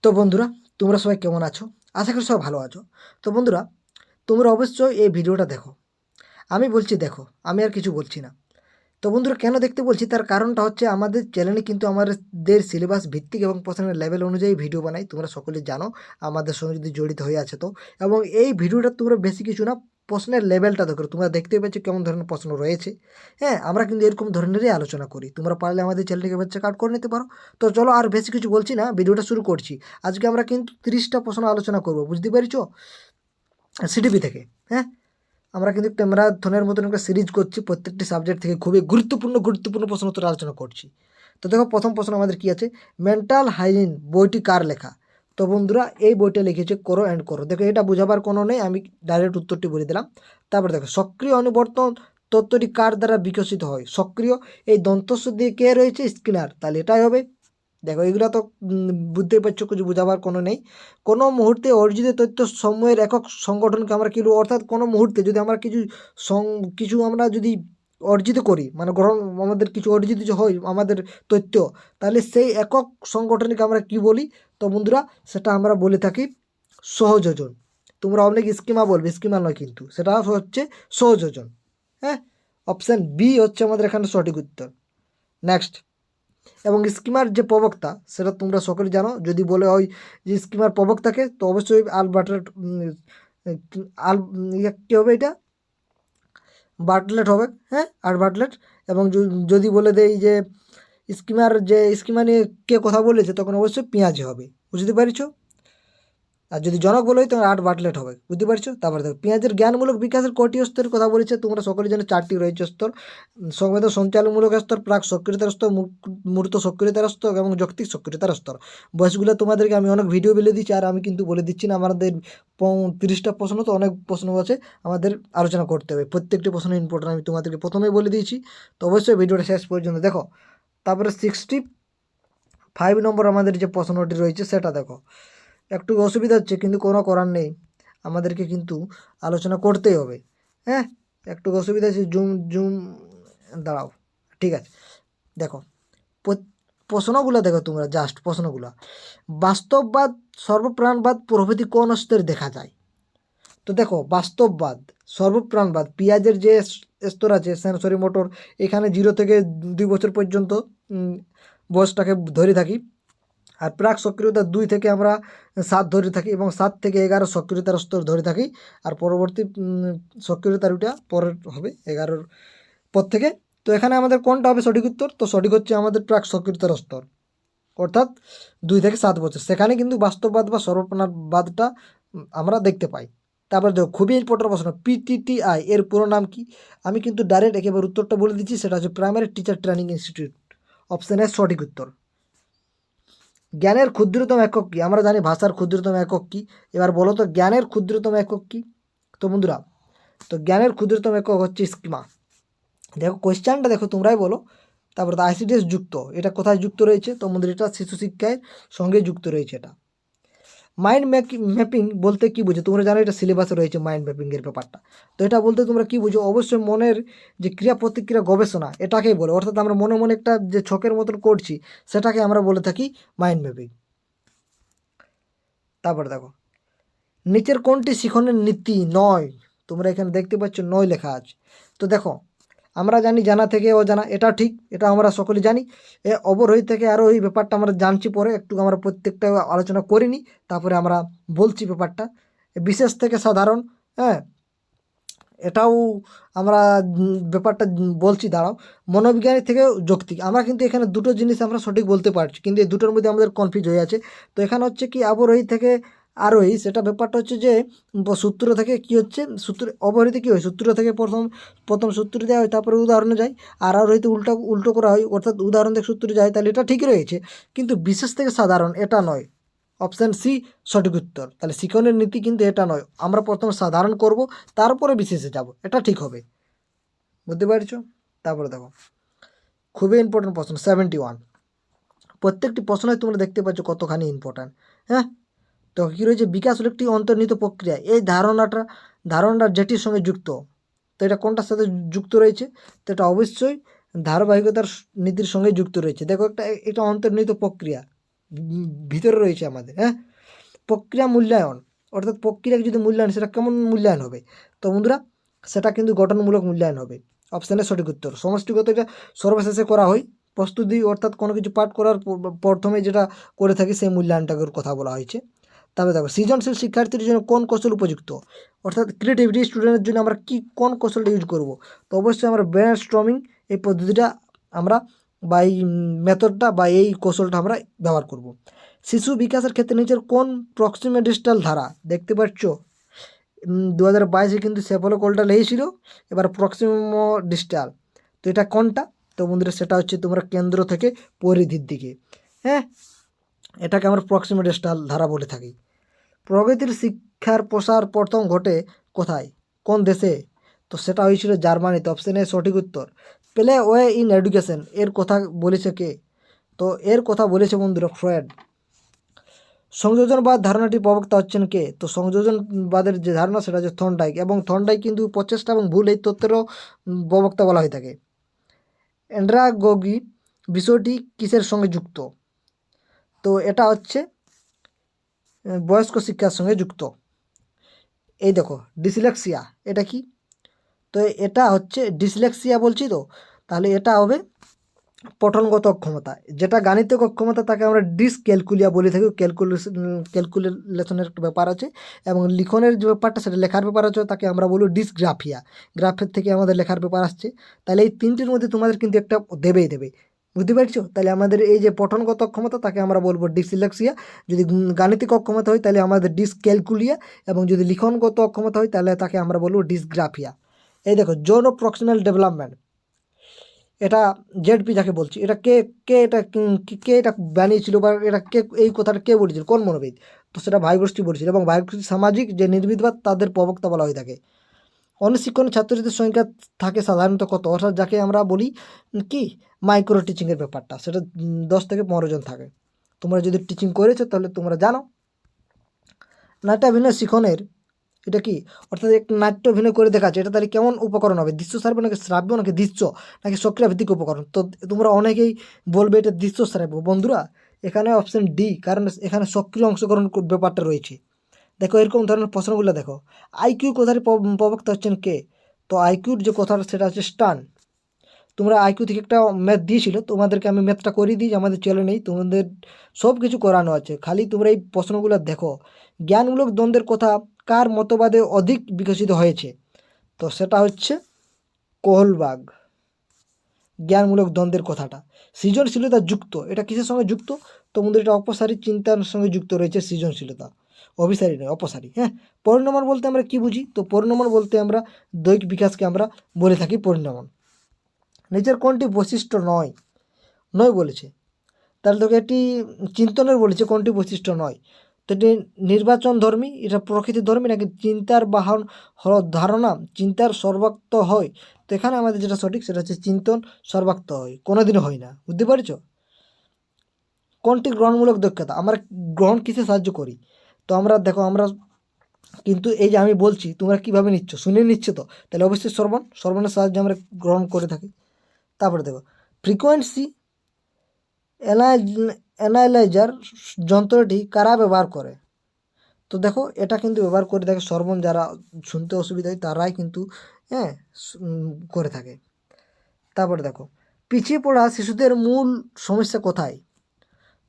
তো বন্ধুরা, তোমরা সবাই কেমন আছো? আশা করি সবাই ভালো আছো। তো বন্ধুরা, তোমরা অবশ্যই এই ভিডিওটা দেখো। আমি বলছি দেখো, আমি আর কিছু বলছি না। তো বন্ধুরা, কেন দেখতে বলছি তার কারণটা হচ্ছে আমাদের চ্যানেলে কিন্তু আমাদের সিলেবাস ভিত্তিক এবং প্রশ্নের লেভেল অনুযায়ী ভিডিও বানাই। তোমরা সকলে জানো আমাদের সঙ্গে যদি জড়িত হয়ে আছে তো। এবং এই ভিডিওটা তোমরা বেশি কিছু না, প্রশ্নের লেভেলটা দেখো। তোমরা দেখতেই পাচ্ছ কেমন ধরনের প্রশ্ন রয়েছে। হ্যাঁ, আমরা কিন্তু এরকম ধরনেরই আলোচনা করি। তোমরা পারলে আমাদের চ্যানেলটিকে চেক আউট করে নিতে পারো। তো চলো, আর বেশি কিছু বলছি না, ভিডিওটা শুরু করছি। আজকে আমরা কিন্তু 30টা প্রশ্ন আলোচনা করবো, বুঝতে পেরেছো? সিডিপি থেকে। হ্যাঁ, আমরা কিন্তু একটা ম্যারাথনের মতন একটা সিরিজ করছি, প্রত্যেকটি সাবজেক্ট থেকে খুবই গুরুত্বপূর্ণ প্রশ্ন উত্তর আলোচনা করছি। তো দেখো, প্রথম প্রশ্ন আমাদের কি আছে, মেন্টাল হাইজিন বইটি কার লেখা? তো বন্ধুরা, এই বইটা লিখেছে করো অ্যান্ড করো। দেখো, এটা বোঝাবার কোনো নেই, আমি ডাইরেক্ট উত্তরটি বলে দিলাম। তারপরে দেখো, সক্রিয় অনুবর্তন তত্ত্বটি কার দ্বারা বিকশিত হয়? সক্রিয়, এই দন্তস্ব দিয়ে কে রয়েছে? স্কিনার। তাহলে এটাই হবে। দেখো, এগুলো তো বুঝতেই পারছো, কিছু বোঝাবার কোনো নেই। কোনো মুহূর্তে অর্জিত তথ্য সমূহের একক সংগঠনকে আমরা কি বলবো? অর্থাৎ কোনো মুহূর্তে যদি আমরা কিছু আমরা যদি অর্জিত করি, মানে গ্রহণ, আমাদের কিছু অর্জিত যে হয় আমাদের তথ্য, তাহলে সেই একক সংগঠনকে আমরা কি বলি? তো বন্ধুরা, সেটা আমরা বলে থাকি সহযোজন। তোমরা অনেক স্কিমা বলবে, স্কিমা নয় কিন্তু, সেটা হচ্ছে সহযোজন। হ্যাঁ, অপশান বি হচ্ছে আমাদের এখানে সঠিক উত্তর। নেক্সট, এবং স্কিমার যে প্রবক্তা, সেটা তোমরা সকলে জানো। যদি বলে হয় যে স্কিমার প্রবক্তাকে, তো অবশ্যই আলবার্টেট কী হবে এটা? বার্টলেট হবে। হ্যাঁ, আর বার্টলেট। এবং যদি বলে দেই যে স্কিমার নিয়ে কে কথা বলেছে, তখন অবশ্যই পেঁয়াজি হবে। বুঝতে পারছো? আর যদি জনক বলে হয় তখন আর্ট বাটলেট হবে। বুঝতে পারছো? তারপরে দেখো, পেঁয়াজের জ্ঞানমূলক বিকাশের কটি স্তরের কথা বলেছে? তোমরা সকলের জন্য 4টি রয়েছে স্তর। সংবেদ সঞ্চালনমূলক স্তর, প্রাক সক্রিয়তার স্তর, মূর্ত সক্রিয়তার স্তর এবং যৌক্তিক সক্রিয়তার স্তর। বয়সগুলো তোমাদেরকে আমি অনেক ভিডিও বলে দিচ্ছি, আর আমি কিন্তু বলে দিচ্ছি না। আমাদের 30টা প্রশ্ন, তো অনেক প্রশ্ন আছে, আমাদের আলোচনা করতে হবে। প্রত্যেকটি প্রশ্ন ইম্পর্টেন্ট, আমি তোমাদেরকে প্রথমেই বলে দিয়েছি। তো অবশ্যই ভিডিওটা শেষ পর্যন্ত দেখো। তারপরে 65 নম্বর আমাদের যে প্রশ্নটি রয়েছে সেটা দেখো। একটু অসুবিধা হচ্ছে, কিন্তু কোনো করার নেই, আমাদেরকে কিন্তু আলোচনা করতেই হবে। হ্যাঁ, একটু অসুবিধা আছে, জুম জুম দাঁড়াও, ঠিক আছে। দেখো, প্রশ্নগুলো দেখো তোমরা, জাস্ট প্রশ্নগুলো। বাস্তববাদ, সর্বপ্রাণবাদ প্রভৃতি কোন স্তরে দেখা যায়? তো দেখো, বাস্তববাদ, সর্বপ্রাণবাদ, পেঁয়াজের যে স্তর আছে সেন্সরি মোটর, এখানে 0 থেকে 2 বছর পর্যন্ত বয়সটাকে ধরে থাকি। আর প্রাক সক্রিয়তা 2 থেকে আমরা 7 ধরে থাকি, এবং 7 থেকে 11 সক্রিয়তার স্তর ধরে থাকি। আর পরবর্তী সক্রিয়তার ওটা পরের হবে 11-র পর থেকে। তো এখানে আমাদের কোনটা হবে সঠিক উত্তর? তো সঠিক হচ্ছে আমাদের প্রাক সক্রিয়তার স্তর, অর্থাৎ 2 থেকে 7 বছর। সেখানে কিন্তু বাস্তববাদ বা সর্বপ্রাণবাদটা আমরা দেখতে পাই। তারপর দেখো, খুবই ইম্পর্টেন্ট প্রশ্ন, পিটিটিআই এর পুরো নাম কি? আমি কিন্তু ডাইরেক্ট একেবারে উত্তরটা বলে দিচ্ছি, সেটা হচ্ছে primary teacher training institute. Option A সঠিক উত্তর। জ্ঞানের ক্ষুদ্রতম একক কী? আমরা জানি ভাষার ক্ষুদ্রতম একক কী। এবার বলো তো জ্ঞানের ক্ষুদ্রতম একক কী? তো বন্ধুরা, তো জ্ঞানের ক্ষুদ্রতম একক হচ্ছে স্কিমা। দেখো, কোয়েশ্চেনটা দেখো, তোমরাই বলো। তারপরে তো আইসিডিএস যুক্ত, এটা কোথায় যুক্ত রয়েছে? তো বন্ধুরা, এটা শিশু শিক্ষার সঙ্গে যুক্ত রয়েছে এটা। মাইন্ড ম্যাপিং বলতে কী বুঝো? তোমরা জানো এটা সিলেবাসে রয়েছে মাইন্ড ম্যাপিংয়ের ব্যাপারটা। তো এটা বলতে তোমরা কী বুঝো? অবশ্যই মনের যে ক্রিয়া প্রতিক্রিয়া গবেষণা, এটাকেই বলে। অর্থাৎ আমরা মনে মনে একটা যে ছকের মতন করছি, সেটাকে আমরা বলে থাকি মাইন্ড ম্যাপিং। তারপরে দেখো, নিচের কোনটি শিখনের নীতি নয়? তোমরা এখানে দেখতে পাচ্ছ নয় লেখা আছে। তো দেখো, আমরা জানি জানা থেকে অজানা, এটা ঠিক, এটা আমরা সকলে জানি। অবরোহী থেকে আরোহী ব্যাপারটা আমরা জানছি পরে, একটু আমরা প্রত্যেকটা আলোচনা করিনি, তারপরে আমরা বলছি ব্যাপারটা। বিশেষ থেকে সাধারণ, হ্যাঁ, এটাও আমরা ব্যাপারটা বলছি, দাঁড়াও। মনোবিজ্ঞানী থেকে যৌক্তিক, আমরা কিন্তু এখানে দুটো জিনিস আমরা সঠিক বলতে পারছি, কিন্তু এই দুটোর মধ্যে আমাদের কনফিউজ হয়ে আছে। তো এখানে হচ্ছে কি আবরোহী থেকে আরোহী, সেটা ব্যাপারটা হচ্ছে যে সূত্র থেকে কি হচ্ছে, সূত্র অবরোহীতে কী হয়, সূত্র থেকে প্রথম সূত্র দেওয়া হয়, তারপরে উদাহরণে যায়। আর আরোহীতে উল্টো করা হয়, অর্থাৎ উদাহরণ থেকে সূত্রে যায়। তাহলে এটা ঠিকই রয়েছে, কিন্তু বিশেষ থেকে সাধারণ এটা নয়। অপশান সি সঠিক উত্তর। তাহলে শিখনের নীতি কিন্তু এটা নয়, আমরা প্রথমে সাধারণ করব, তারপরে বিশেষে যাব, এটা ঠিক হবে। বুঝতে পারছো? তারপরে দেখো, খুবই ইম্পর্টেন্ট প্রশ্ন 71। প্রত্যেকটি প্রশ্নই তোমরা দেখতে পাচ্ছ কতখানি ইম্পর্ট্যান্ট। হ্যাঁ, তো কী রয়েছে, বিকাশ হলো একটি অন্তর্নিহিত প্রক্রিয়া, এই ধারণাটা যেটির সঙ্গে যুক্ত। তো এটা কোনটার সাথে যুক্ত রয়েছে? তো এটা অবশ্যই ধারাবাহিকতার নীতির সঙ্গে যুক্ত রয়েছে। দেখো, এটা অন্তর্নিহিত প্রক্রিয়া, ভিতরে রয়েছে আমাদের। হ্যাঁ, প্রক্রিয়া মূল্যায়ন, অর্থাৎ প্রক্রিয়াকে যদি মূল্যায়ন, সেটা কেমন মূল্যায়ন হবে? তো বন্ধুরা, সেটা কিন্তু গঠনমূলক মূল্যায়ন হবে। অপশানের সঠিক উত্তর। সমষ্টিগত এটা সর্বশেষে করা হয়। প্রস্তুতি অর্থাৎ কোনো কিছু পাঠ করার প্রথমে যেটা করে থাকি সেই মূল্যায়নটাকে কথা বলা হয়েছে। তারপরে দেখো, সৃজনশীল শিক্ষার্থীর জন্য কোন কৌশল উপযুক্ত? অর্থাৎ ক্রিয়েটিভিটি স্টুডেন্টের জন্য আমরা কোন কৌশলটা ইউজ করব? তো অবশ্যই আমরা ব্রেন স্টর্মিং এই পদ্ধতিটা আমরা বা এই মেথডটা বা এই কৌশলটা আমরা ব্যবহার করব। শিশু বিকাশের ক্ষেত্রে নিচের কোন প্রক্সিমেডিস্টাল ধারা? দেখতে পাচ্ছ 2022-এ কিন্তু সেফলো কলটা লেগেছিল, এবার প্রক্সিমোডিস্টাল। তো এটা কোনটা? তো বন্ধুরা, সেটা হচ্ছে তোমরা কেন্দ্র থেকে পরিধির দিকে। হ্যাঁ, এটাকে আমরা প্রক্সিমেডিস্টাল ধারা বলে থাকি। প্রগতির শিক্ষার প্রসার প্রথম ঘটে কোথায়, কোন দেশে? তো সেটা হয়েছিল জার্মানিতে। অপশানে সঠিক উত্তর। প্লে ওয়ে ইন এডুকেশন এর কথা বলেছে কে? তো এর কথা বলেছে বন্ধুরা ফ্রয়েড। সংযোজনবাদ ধারণাটি প্রবক্তা হচ্ছেন কে? তো সংযোজনবাদের যে ধারণা সেটা হচ্ছে থর্নডাইক, এবং থর্নডাইক কিন্তু প্রচেষ্টা এবং ভুল এই তত্ত্বেরও প্রবক্তা বলা হয়ে থাকে। অ্যান্ড্রাগোগি বিষয়টি কিসের সঙ্গে যুক্ত? তো এটা হচ্ছে বয়স্ক শিক্ষার সঙ্গে যুক্ত। এই দেখো, ডিসলেক্সিয়া, এটা কি? তো এটা হচ্ছে ডিসলেক্সিয়া বলছি, তো তাহলে এটা হবে পঠনগত অক্ষমতা। যেটা গাণিতিক অক্ষমতা তাকে আমরা ডিসক্যালকুলিয়া বলে থাকি। ক্যালকুলেশনের একটা ব্যাপার আছে, এবং লিখনের যে ব্যাপারটা সেটা লেখার ব্যাপার আছে, তাকে আমরা বলবো ডিসগ্রাফিয়া। গ্রাফের থেকে আমাদের লেখার ব্যাপার আসছে। তাহলে এই তিনটির মধ্যে তোমাদের কিন্তু একটা দেবেই দেবে, বুঝতে পারছো? তাহলে আমাদের এই যে পঠনগত অক্ষমতা তাকে আমরা বলবো ডিসলেক্সিয়া। যদি গাণিতিক অক্ষমতা হয় তাহলে আমাদের ডিসক্যালকুলিয়া, এবং যদি লিখনগত অক্ষমতা হয় তাহলে তাকে আমরা বলবো ডিসগ্রাফিয়া। এই দেখো, জোন অফ প্রক্সিমাল ডেভেলপমেন্ট, এটা জেডপি যাকে বলছি, এটা কে কে এটা কে এটা বানিয়েছিল, বা এটা কে, এই কথাটা কে বলেছিল, কোন মনোবিদ? তো সেটা ভাইগোষ্ঠী বলেছিল, এবং ভাইগোষ্ঠী সামাজিক যে নির্বিদবাদ তাদের প্রবক্তা বলা হয়ে থাকে। অনুশিক্ষণ ছাত্রছাত্রীদের সংখ্যা থাকে সাধারণত কত? অর্থাৎ যাকে আমরা বলি কি মাইক্রো টিচিংয়ের ব্যাপারটা, সেটা 10 থেকে 15 জন থাকে। তোমরা যদি টিচিং করেছো তাহলে তোমরা জানো। নাট্যাভিনয় শিখনের এটা কি? অর্থাৎ একটা নাট্য অভিনয় করে দেখাচ্ছে, এটা তাহলে কেমন উপকরণ হবে? দৃশ্য শ্রাব্য নাকি শ্রাব্য নাকি দৃশ্য নাকি সক্রিয় ভিত্তিক উপকরণ? তো তোমরা অনেকেই বলবে এটা দৃশ্য শ্রাব্য। বন্ধুরা, এখানে অপশন ডি, কারণ এখানে সক্রিয় অংশগ্রহণ ব্যাপারটা রয়েছে। দেখো, এরকম ধরনের প্রশ্নগুলো দেখো। আইকিউ কথার প্রবক্তা হচ্ছেন কে? তো আইকিউর যে কথাটা সেটা হচ্ছে স্টান। তোমরা আইকিউ থেকে একটা ম্যাথ দিয়েছিল, তোমাদেরকে আমি ম্যাথটা করিয়ে দিই, আমাদের চ্যানেলে নেই, তোমাদের সব কিছু করানো আছে, খালি তোমরা এই প্রশ্নগুলো দেখো। জ্ঞানমূলক দ্বন্দ্বের কথা কার মতবাদে অধিক বিকশিত হয়েছে? তো সেটা হচ্ছে কোহলবাগ। জ্ঞানমূলক দ্বন্দ্বের কথাটা সৃজনশীলতা যুক্ত, এটা কিসের সঙ্গে যুক্ত? তো বন্ধুরা, এটা অপসারী চিন্তার সঙ্গে যুক্ত রয়েছে সৃজনশীলতা, অভিসারী নয়, অপসারী। হ্যাঁ, পরিণমন বলতে আমরা কি বুঝি? তো পরিণমন বলতে আমরা দৈহিক বিকাশকে আমরা বলে থাকি পরিণমন। নিজের কোনটি বৈশিষ্ট্য নয় নয় বলেছে? তাহলে তোকে এটি চিন্তনের বলেছে, কোনটি বৈশিষ্ট্য নয়? তো এটি নির্বাচন ধর্মী, এটা প্রকৃতি ধর্মী, নাকি চিন্তার বাহন ধারণা চিন্তার সর্বাক্ত হয়? তো এখানে আমাদের যেটা সঠিক সেটা হচ্ছে চিন্তন সর্বাক্ত হয়, কোনোদিনও হয় না, বুঝতে পারছো? কোনটি গ্রহণমূলক দক্ষতা? আমরা গ্রহণ কিসে সাহায্য করি? তো আমরা দেখো, আমরা কিন্তু এই যে আমি বলছি তোমরা কিভাবে নিচ্ছ, শুনে নিচ্ছ, তো তাহলে অবশ্যই শ্রবণের সাহায্যে আমরা গ্রহণ করে থাকি। তারপরে দেখো, ফ্রিকোয়েন্সি অ্যানালাইজার যন্ত্রটি কারা ব্যবহার করে? তো দেখো, এটা কিন্তু ব্যবহার করে থাকে শ্রবণ যারা শুনতে অসুবিধা হয় তারাই কিন্তু হ্যাঁ করে থাকে। তারপরে দেখো, পিছিয়ে পড়া শিশুদের মূল সমস্যা কোথায়?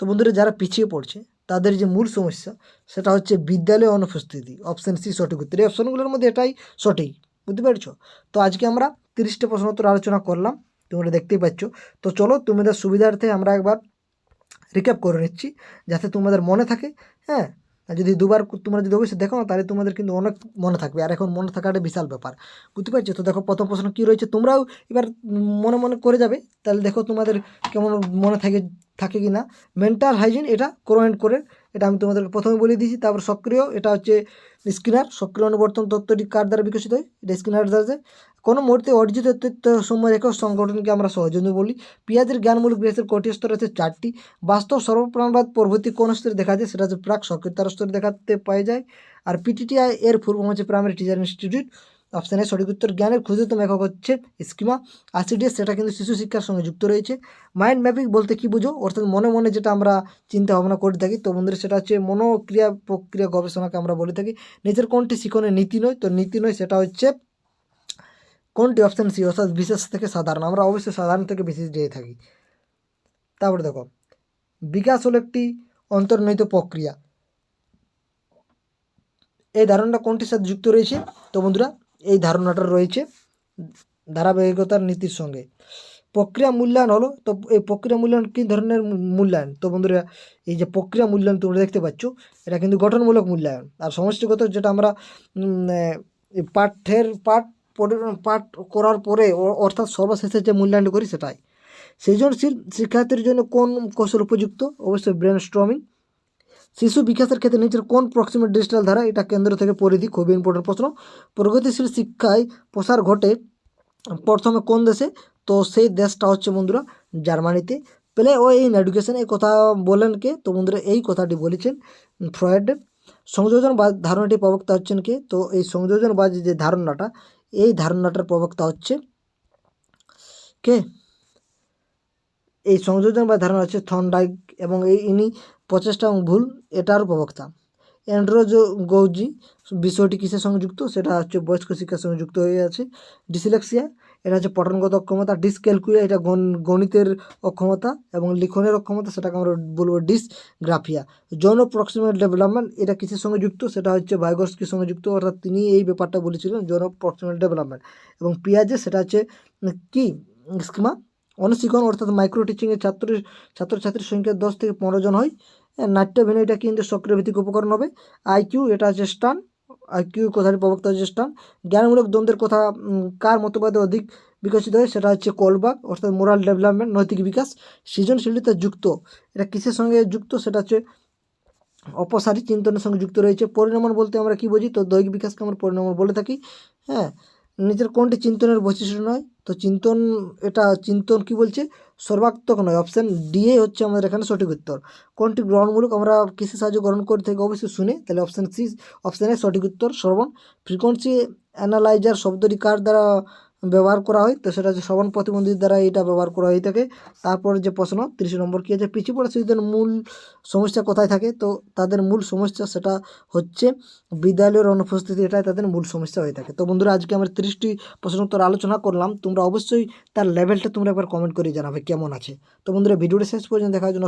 তো বন্ধুরা, যারা পিছিয়ে পড়ছে তাদের যে মূল সমস্যা সেটা হচ্ছে বিদ্যালয়ে অনুপস্থিতি। অপশান সি সঠিক উত্তর। এই অপশানগুলোর মধ্যে এটাই সঠিক, বুঝতে পেরেছো? তো আজকে আমরা 30টা প্রশ্ন উত্তর আলোচনা করলাম, তোমরা দেখতেই পাচ্ছ। তো চলো, তোমাদের সুবিধার্থে আমরা একবার রিক্যাপ করে নিচ্ছি যাতে তোমাদের মনে থাকে। হ্যাঁ, আর যদি দুবার তোমরা যদি অবশ্যই দেখো না তাহলে তোমাদের কিন্তু অনেক মনে থাকবে, আর এখন মনে থাকাটা বিশাল ব্যাপার, বুঝতে পারছো? তো দেখো, প্রথম প্রশ্ন কী রয়েছে, তোমরাও এবার মনে মনে করে যাবে, তাহলে দেখো তোমাদের কেমন মনে থাকে কি না। মেন্টাল হাইজিন, এটা কোরোয়েন্ট করে, এটা আমি তোমাদের প্রথমে বলে দিয়েছি। তারপর সক্রিয়, এটা হচ্ছে স্কিনার। সক্রিয় অনুবর্তন তত্ত্বটি কার দ্বারা বিকশিত হয়? এটা স্কিনার দ্বারা। কোনো মুহূর্তে অর্জিত তথ্য সময় রেখে সংগঠনকে আমরা সহযোগী বলি। পিয়াজের জ্ঞানমূলক বিকাশের কটি স্তর আছে? 4টি। বাস্তব সর্বপ্রাণবাদ প্রভৃতি কোন স্তরে দেখা যায়? সেটা হচ্ছে প্রাক সক্রিয়তার স্তরে দেখাতে পাওয়া যায়। আর পিটিটিআই এর ফুল ফর্ম হচ্ছে primary teacher institute. Option A সঠিক উত্তর। জ্ঞানের ক্ষুদ্রতম একক হচ্ছে স্কিমা। আইসিডিএস সেটা কিন্তু শিশু শিক্ষার সঙ্গে যুক্ত রয়েছে। মাইন্ড ম্যাপিং বলতে কী বুঝো, অর্থাৎ মনে মনে যেটা আমরা চিন্তা ভাবনা করে থাকি, তো বন্ধুরা সেটা হচ্ছে মনোক্রিয়া প্রক্রিয়া গবেষণাকে আমরা বলে থাকি। নিজের কোনটি শিখনের নীতি নয়, তো নীতি নয় সেটা হচ্ছে কোনটি, অপশান সি, অর্থাৎ বিশেষ থেকে সাধারণ। আমরা অবশ্যই সাধারণ থেকে বিশেষ দিয়ে থাকি। তারপরে দেখো, বিকাশ হলো একটি অন্তর্নিহিত প্রক্রিয়া, এই ধারণাটা কোনটির সাথে যুক্ত রয়েছে? তো বন্ধুরা এই ধারণাটা রয়েছে ধারাবাহিকতার নীতির সঙ্গে। প্রক্রিয়া মূল্যায়ন হলো, তো এই প্রক্রিয়া মূল্যায়ন কী ধরনের মূল্যায়ন? তো বন্ধুরা এই যে প্রক্রিয়া মূল্যায়ন তোমরা দেখতে পাচ্ছ, এটা কিন্তু গঠনমূলক মূল্যায়ন। আর সমষ্টিগত যেটা আমরা পাঠ করার পরে অর্থাৎ সর্বশেষে যে মূল্যায়ন করি সেটাই। সৃজনশীল শিক্ষার্থীর জন্য কোন কৌশল উপযুক্ত? অবশ্যই ব্রেন স্টর্মিং। শিশু বিকাশের ক্ষেত্রে নিচের কোন প্রক্সিমেট ডিজিটাল ধারা, এটা কেন্দ্র থেকে পরিধি, খুবই ইম্পর্টেন্ট প্রশ্ন। প্রগতিশীল শিক্ষায় প্রসার ঘটে প্রথমে কোন দেশে? তো সেই দেশটা হচ্ছে বন্ধুরা জার্মানিতে। প্লে ও ইন এডুকেশন, এই কথা বলেন কে? তো বন্ধুরা এই কথাটি বলেছেন ফ্রয়েড। সংযোজনবাদ ধারণাটি প্রবক্তা হচ্ছেন কে? তো এই সংযোজনবাদ যে ধারণাটা, এই ধারণাটার প্রবক্তা হচ্ছে কে? এই সংযোজনবাদ ধারণা হচ্ছে থর্নডাইক, এবং ইনি প্রচেষ্টা এবং ভুল এটার প্রবক্তা। অ্যান্ড্রোগৌজি বিষয়টি কিসের সঙ্গে যুক্ত? সেটা হচ্ছে বয়স্ক শিক্ষার সঙ্গে যুক্ত হয়ে আছে। ডিসলেক্সিয়া এটা হচ্ছে পঠনগত অক্ষমতা। ডিসক্যালকুলিয়া এটা গণিতের অক্ষমতা এবং লিখনের অক্ষমতা, সেটাকে আমরা বলবো ডিসগ্রাফিয়া। যৌন প্রক্সিমেট ডেভেলপমেন্ট এটা কিসের সঙ্গে যুক্ত? সেটা হচ্ছে ভাইগস্কির সঙ্গে যুক্ত, অর্থাৎ তিনি এই ব্যাপারটা বলেছিলেন যৌন প্রক্সিমেট ডেভেলপমেন্ট। এবং পিয়াজে সেটা হচ্ছে কি? স্কিমা। অনুশীলন অর্থাৎ মাইক্রো টিচিংয়ে ছাত্রছাত্রীর সংখ্যা 10 থেকে 15 জন হয়। নাট্যভিনয় এটা কিন্তু সক্রিয় ভিত্তিক উপকরণ হবে। আইকিউ এটা হচ্ছে স্টান, আইকিউ কথাটি প্রবক্তা হচ্ছে স্টান। জ্ঞানমূলক দ্বন্দ্বের কথা কার মতবাদে অধিক বিকশিত হয়? সেটা হচ্ছে কোলবার্গ, অর্থাৎ মোরাল ডেভেলপমেন্ট, নৈতিক বিকাশ। সৃজনশীলতা যুক্ত এটা কিসের সঙ্গে যুক্ত? সেটা হচ্ছে অপসারী চিন্তনের সঙ্গে যুক্ত রয়েছে। পরিণামন বলতে আমরা কি বুঝি? তো দৈহিক বিকাশকে আমরা পরিণামন বলে থাকি। হ্যাঁ, নিজের কোনটি চিন্তনের বৈশিষ্ট্য নয়? তো চিন্তন, এটা চিন্তন কি বলছে? সর্বাত্মক নয়। অপশান ডি এ হচ্ছে আমাদের এখানে সঠিক উত্তর। কোনটি গ্রহণমূলক? আমরা কিসের সাহায্যে গ্রহণ করে থাকি? অবশ্যই শুনে, তাহলে অপশান সি, অপশান এ সঠিক উত্তর শ্রবণ। ফ্রিকোয়েন্সি অ্যানালাইজার শব্দটি কার দ্বারা ব্যবহার করা হয়? তো সেটা হচ্ছে শ্রবণ প্রতিবন্ধীর দ্বারা এটা ব্যবহার করা হয়ে থাকে। তারপর যে প্রশ্ন 30 নম্বর কী আছে? পিছিয়ে পড়া শিশুদের মূল সমস্যা কোথায় থাকে? তো তাদের মূল সমস্যা সেটা হচ্ছে বিদ্যালয়ের অনুপস্থিতি, এটাই তাদের মূল সমস্যা হয়ে থাকে। তো বন্ধুরা আজকে আমরা 30টি প্রশ্ন উত্তর আলোচনা করলাম। তোমরা অবশ্যই তার লেভেলটা তোমরা একবার কমেন্ট করে জানাবে কেমন আছে। তো বন্ধুরা ভিডিওটা শেষ পর্যন্ত দেখার জন্য